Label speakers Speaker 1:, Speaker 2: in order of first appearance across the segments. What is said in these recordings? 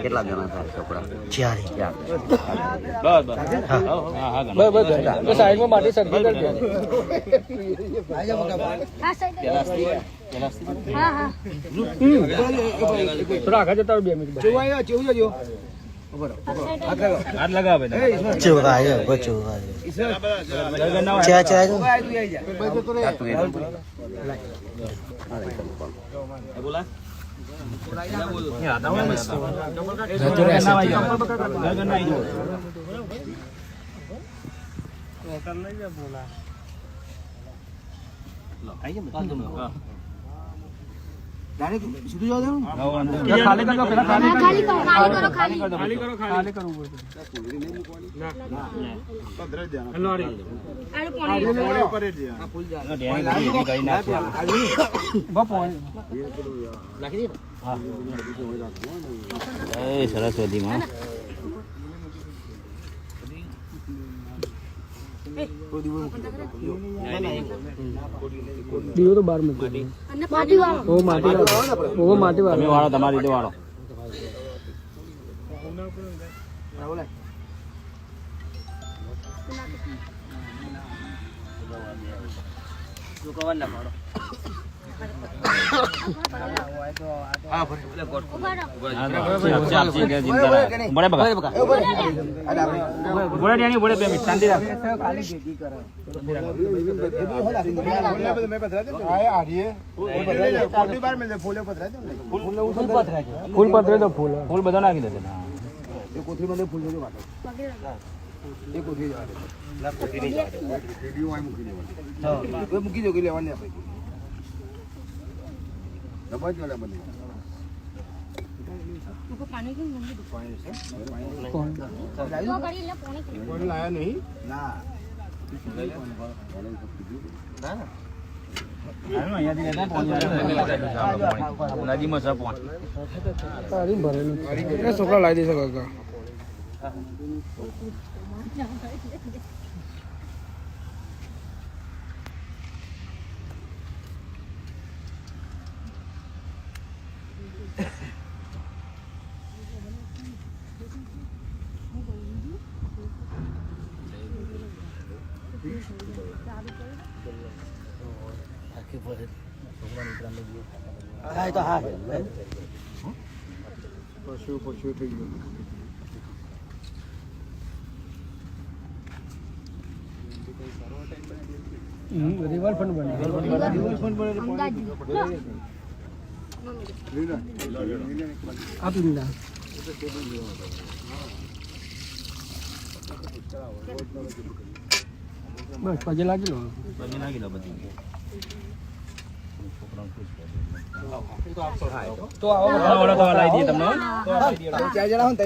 Speaker 1: કેટલા જણા થાય છોકરા?
Speaker 2: સાઈડમાં માટી સરખી કરજો. થોડા આગળ જતા 2 મિનિટ હાથ લગાવે
Speaker 3: સીધું જાવ દેવું
Speaker 2: ખાલી કરો પેલા ખાલી કરો
Speaker 1: સરસ્વતીમાં
Speaker 2: દીવો તો 12 મૂકી માટી વાળો
Speaker 1: તમારી રીતે વાળો
Speaker 2: ફૂલ પતરે તો ફૂલ બધા નાખી દેશે.
Speaker 3: મૂકી દો લેવાની આપણે લાયા નહીં ના
Speaker 2: છોકરા લાવી દેશે કાકા.
Speaker 3: પશુ થઈ ગયું.
Speaker 2: રિવર ફંડ બને આપી દીધા. બસ પગે લાગી લો
Speaker 1: બધી
Speaker 2: તો આવો તો લાવી દઈએ તમને.
Speaker 3: 4 જણા હોય ને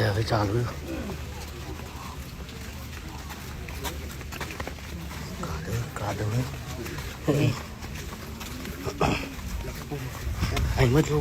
Speaker 1: હવે ચાલુ કાઢો અહીં જો